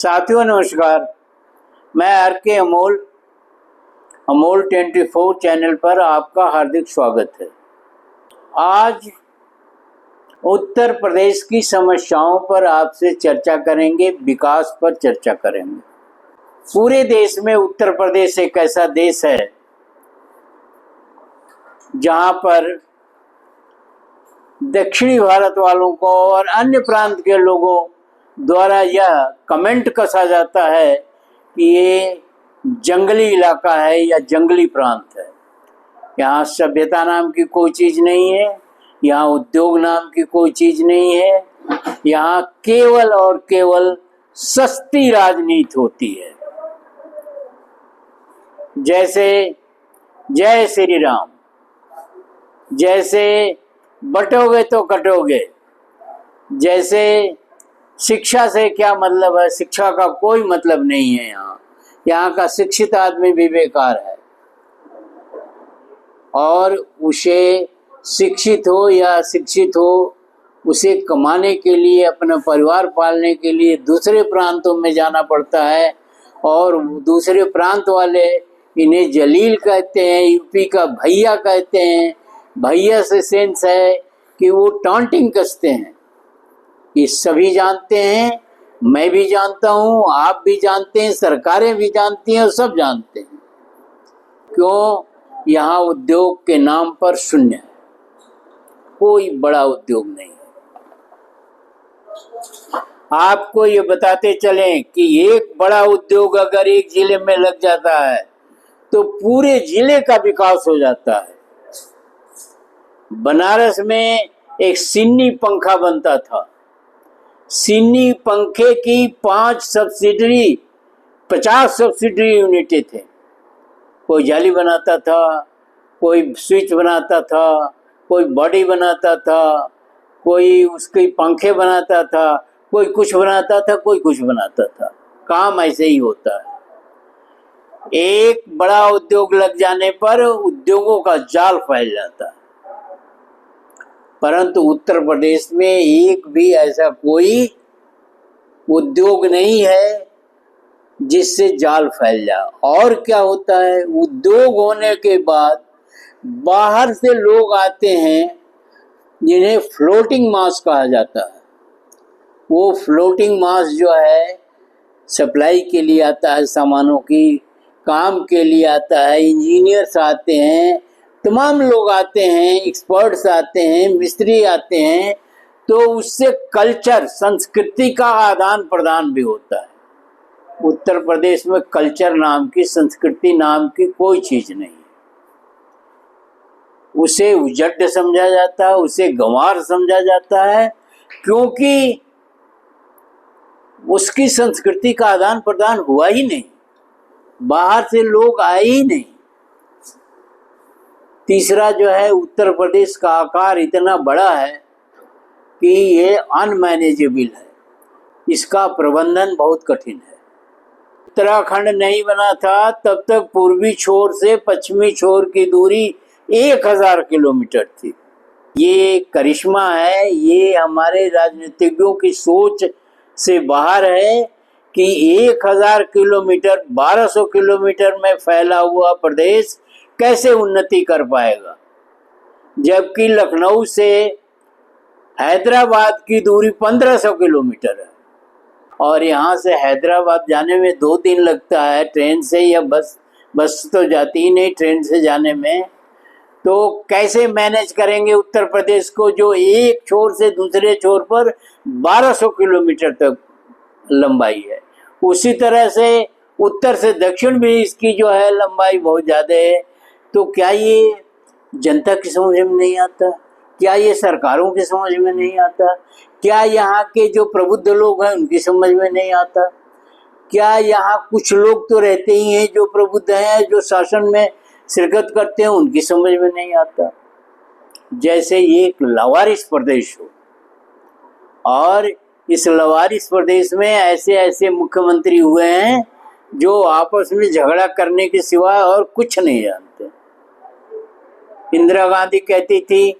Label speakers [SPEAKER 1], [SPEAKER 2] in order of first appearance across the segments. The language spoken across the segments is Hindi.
[SPEAKER 1] साथियों नमस्कार। मैं आर के अमोल 24 चैनल पर आपका हार्दिक स्वागत है। आज उत्तर प्रदेश की समस्याओं पर आपसे चर्चा करेंगे, विकास पर चर्चा करेंगे। पूरे देश में उत्तर प्रदेश एक ऐसा देश है जहां पर दक्षिणी भारत वालों को और अन्य प्रांत के लोगों द्वारा यह कमेंट कसा जाता है कि ये जंगली इलाका है या जंगली प्रांत है। यहाँ सभ्यता नाम की कोई चीज़ नहीं है, यहाँ उद्योग नाम की कोई चीज़ नहीं है, यहाँ केवल और केवल सस्ती राजनीति होती है। जैसे जय श्री राम, जैसे बटोगे तो कटोगे, जैसे शिक्षा से क्या मतलब है, शिक्षा का कोई मतलब नहीं है। यहाँ का शिक्षित आदमी भी बेकार है और उसे शिक्षित हो या अशिक्षित हो, उसे कमाने के लिए, अपना परिवार पालने के लिए दूसरे प्रांतों में जाना पड़ता है और दूसरे प्रांत वाले इन्हें जलील कहते हैं, यूपी का भैया कहते हैं। भैया से सेंस है कि वो टॉन्टिंग कसते हैं। ये सभी जानते हैं, मैं भी जानता हूँ, आप भी जानते हैं, सरकारें भी जानती हैं और सब जानते हैं। क्यों? यहाँ उद्योग के नाम पर शून्य है, कोई बड़ा उद्योग नहीं है। आपको ये बताते चलें कि एक बड़ा उद्योग अगर एक जिले में लग जाता है तो पूरे जिले का विकास हो जाता है। बनारस में एक सिन्नी पंखा बनता था। सिन्नी पंखे की 50 सब्सिडरी यूनिटें थे। कोई जाली बनाता था, कोई स्विच बनाता था, कोई बॉडी बनाता था, कोई उसके पंखे बनाता था, कोई कुछ बनाता था, कोई कुछ बनाता था। काम ऐसे ही होता है। एक बड़ा उद्योग लग जाने पर उद्योगों का जाल फैल जाता है, परंतु उत्तर प्रदेश में एक भी ऐसा कोई उद्योग नहीं है जिससे जाल फैल जाए। और क्या होता है, उद्योग होने के बाद बाहर से लोग आते हैं जिन्हें फ्लोटिंग मास कहा जाता है। वो फ्लोटिंग मास जो है सप्लाई के लिए आता है, सामानों की काम के लिए आता है। इंजीनियर्स आते हैं, तमाम लोग आते हैं, एक्सपर्ट्स आते हैं, मिस्त्री आते हैं, तो उससे कल्चर, संस्कृति का आदान प्रदान भी होता है। उत्तर प्रदेश में कल्चर नाम की, संस्कृति नाम की कोई चीज नहीं है। उसे उजड़ समझा जाता है, उसे गंवार समझा जाता है, क्योंकि उसकी संस्कृति का आदान प्रदान हुआ ही नहीं, बाहर से लोग आए ही नहीं। तीसरा जो है, उत्तर प्रदेश का आकार इतना बड़ा है कि ये अनमैनेजेबल है, इसका प्रबंधन बहुत कठिन है। उत्तराखंड नहीं बना था तब तक पूर्वी छोर से पश्चिमी छोर की दूरी 1000 किलोमीटर थी। ये करिश्मा है, ये हमारे राजनीतिज्ञों की सोच से बाहर है कि 1000 किलोमीटर, 1200 किलोमीटर में फैला हुआ प्रदेश कैसे उन्नति कर पाएगा, जबकि लखनऊ से हैदराबाद की दूरी 1500 किलोमीटर है और यहाँ से हैदराबाद जाने में 2 दिन लगता है ट्रेन से, या बस तो जाती ही नहीं ट्रेन से जाने में। तो कैसे मैनेज करेंगे उत्तर प्रदेश को, जो एक छोर से दूसरे छोर पर 1200 किलोमीटर तक लंबाई है। उसी तरह से उत्तर से दक्षिण भी इसकी जो है लंबाई बहुत ज़्यादा है। तो क्या ये जनता की समझ में नहीं आता? क्या ये सरकारों की समझ में नहीं आता? क्या यहाँ के जो प्रबुद्ध लोग हैं उनकी समझ में नहीं आता? क्या यहाँ कुछ लोग तो रहते ही हैं जो प्रबुद्ध हैं, जो शासन में शिरकत करते हैं, उनकी समझ में नहीं आता? जैसे ये एक लवारिस प्रदेश हो और इस लवारिस प्रदेश में ऐसे ऐसे मुख्यमंत्री हुए हैं जो आपस में झगड़ा करने के सिवा और कुछ नहीं जानते। इंदिरा गांधी कहती थी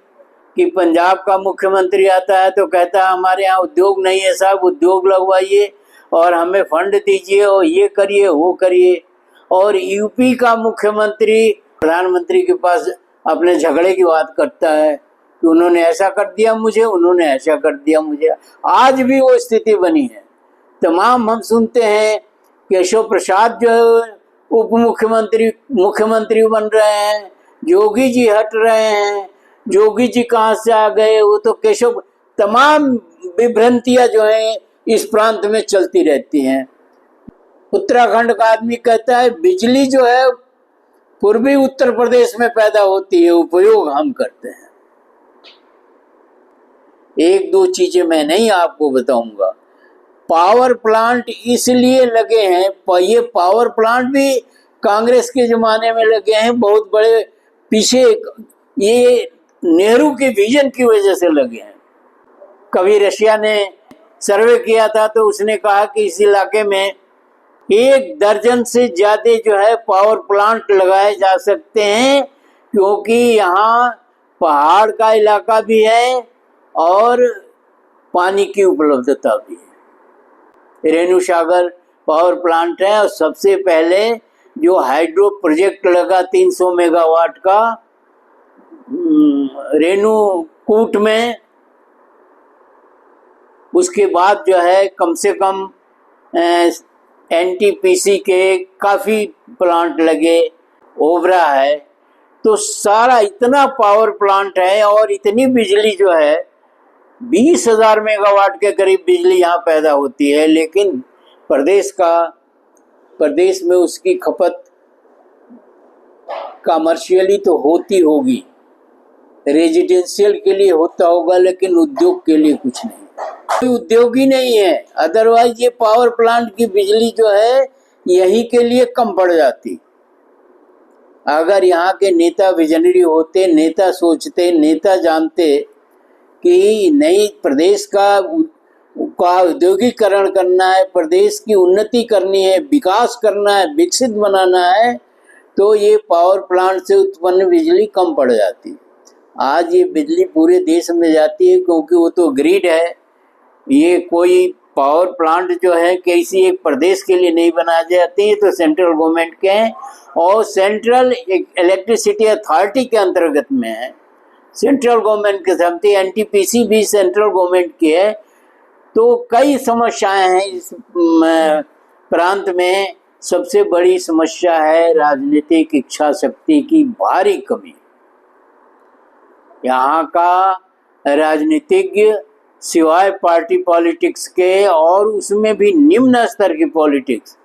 [SPEAKER 1] कि पंजाब का मुख्यमंत्री आता है तो कहता है हमारे यहाँ उद्योग नहीं है साहब, उद्योग लगवाइए। और हमें फंड दीजिए और ये करिए वो करिए। और यूपी का मुख्यमंत्री प्रधानमंत्री के पास अपने झगड़े की बात करता है कि उन्होंने ऐसा कर दिया मुझे, उन्होंने ऐसा कर दिया मुझे। आज भी वो स्थिति बनी है। तमाम हम सुनते हैं केशव प्रसाद जो है उप मुख्यमंत्री बन रहे हैं, योगी जी हट रहे हैं, योगी जी कहाँ से आ गए, वो तो केशव। तमाम विभ्रांतियां जो हैं इस प्रांत में चलती रहती हैं। उत्तराखंड का आदमी कहता है बिजली जो है पूर्वी उत्तर प्रदेश में पैदा होती है, उपयोग हम करते हैं। एक दो चीजें मैं नहीं आपको बताऊंगा। पावर प्लांट इसलिए लगे हैं, ये पावर प्लांट भी कांग्रेस के जमाने में लगे हैं, बहुत बड़े पीछे ये नेहरू के विजन की वजह से लगे हैं। कभी रशिया ने सर्वे किया था तो उसने कहा कि इस इलाके में 1 दर्जन से ज्यादा जो है पावर प्लांट लगाए जा सकते हैं, क्योंकि यहाँ पहाड़ का इलाका भी है और पानी की उपलब्धता भी है। रेणु सागर पावर प्लांट है और सबसे पहले जो हाइड्रो प्रोजेक्ट लगा 300 मेगावाट का रेणुकूट में, उसके बाद जो है कम से कम एनटीपीसी के काफ़ी प्लांट लगे, ओबरा है। तो सारा इतना पावर प्लांट है और इतनी बिजली जो है 20,000 मेगावाट के करीब बिजली यहाँ पैदा होती है। लेकिन प्रदेश में उसकी खपत कमर्शियली तो होती होगी, रेजिडेंशियल के लिए होता होगा, लेकिन उद्योग के लिए कुछ नहीं, कोई उद्योग ही नहीं है। अदरवाइज ये पावर प्लांट की बिजली जो है यही के लिए कम पड़ जाती। अगर यहाँ के नेता विजनरी होते, नेता सोचते, नेता जानते कि नहीं प्रदेश का औद्योगिकरण करना है, प्रदेश की उन्नति करनी है, विकास करना है, विकसित बनाना है, तो ये पावर प्लांट से उत्पन्न बिजली कम पड़ जाती। आज ये बिजली पूरे देश में जाती है क्योंकि वो तो ग्रिड है। ये कोई पावर प्लांट जो है किसी एक प्रदेश के लिए नहीं बनाए जाते हैं, तो सेंट्रल गवर्नमेंट के हैं और सेंट्रल इलेक्ट्रिसिटी अथॉरिटी के अंतर्गत में है। सेंट्रल गवर्नमेंट के साथ एनटीपीसी भी सेंट्रल गवर्नमेंट की है। तो कई समस्याएं हैं इस प्रांत में। सबसे बड़ी समस्या है राजनीतिक इच्छा शक्ति की भारी कमी। यहाँ का राजनीतिज्ञ सिवाय पार्टी पॉलिटिक्स के, और उसमें भी निम्न स्तर की पॉलिटिक्स,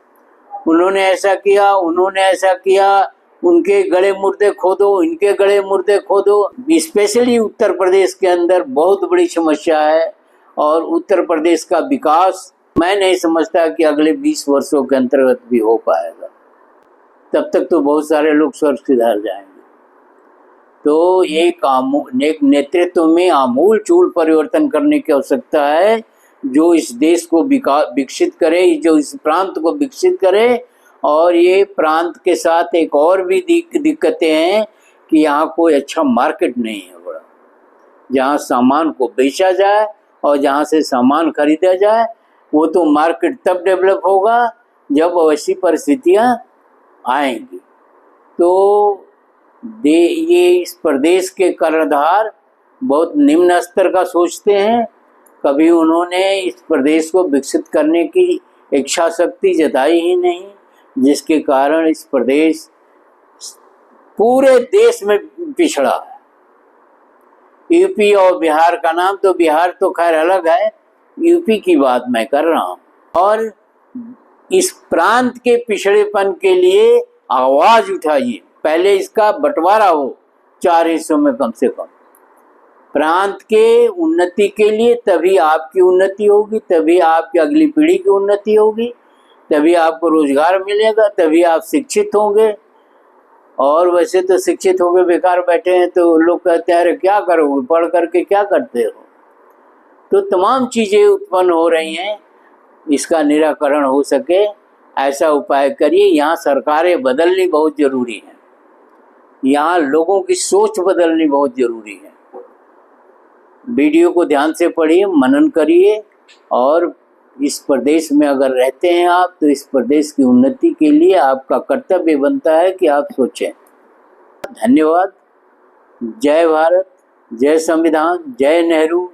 [SPEAKER 1] उन्होंने ऐसा किया, उन्होंने ऐसा किया, उनके गड़े मुर्दे खोदो, इनके गड़े मुर्दे खोदो। स्पेशली उत्तर प्रदेश के अंदर बहुत बड़ी समस्या है और उत्तर प्रदेश का विकास मैं नहीं समझता कि अगले 20 वर्षों के अंतर्गत भी हो पाएगा। तब तक तो बहुत सारे लोग स्वर्ग सिधार जाएंगे। तो एक नेतृत्व में आमूल चूल परिवर्तन करने की आवश्यकता है, जो इस देश को विकसित करे, जो इस प्रांत को विकसित करे। और ये प्रांत के साथ एक और भी दिक्कतें हैं कि यहाँ कोई अच्छा मार्केट नहीं है बड़ा, जहाँ सामान को बेचा जाए और जहाँ से सामान खरीदा जाए। वो तो मार्केट तब डेवलप होगा जब वैसी परिस्थितियाँ आएंगी। तो ये इस प्रदेश के कर्णधार बहुत निम्न स्तर का सोचते हैं। कभी उन्होंने इस प्रदेश को विकसित करने की इच्छा शक्ति जताई ही नहीं, जिसके कारण इस प्रदेश पूरे देश में पिछड़ा है। यूपी और बिहार का नाम, तो बिहार तो खैर अलग है, यूपी की बात मैं कर रहा हूँ। और इस प्रांत के पिछड़ेपन के लिए आवाज उठाइए। पहले इसका बंटवारा हो 4 हिस्सों में कम से कम। प्रांत के उन्नति के लिए तभी आपकी उन्नति होगी, तभी आपकी अगली पीढ़ी की उन्नति होगी, तभी आपको रोजगार मिलेगा, तभी आप शिक्षित होंगे। और वैसे तो शिक्षित होंगे बेकार बैठे हैं तो लोग कहते हैं अरे क्या करोगे, पढ़ करके क्या करते हो। तो तमाम चीज़ें उत्पन्न हो रही हैं, इसका निराकरण हो सके ऐसा उपाय करिए। यहाँ सरकारें बदलनी बहुत ज़रूरी है, यहाँ लोगों की सोच बदलनी बहुत ज़रूरी है। वीडियो को ध्यान से पढ़िए, मनन करिए और इस प्रदेश में अगर रहते हैं आप, तो इस प्रदेश की उन्नति के लिए आपका कर्तव्य बनता है कि आप सोचें। धन्यवाद। जय भारत, जय संविधान, जय नेहरू,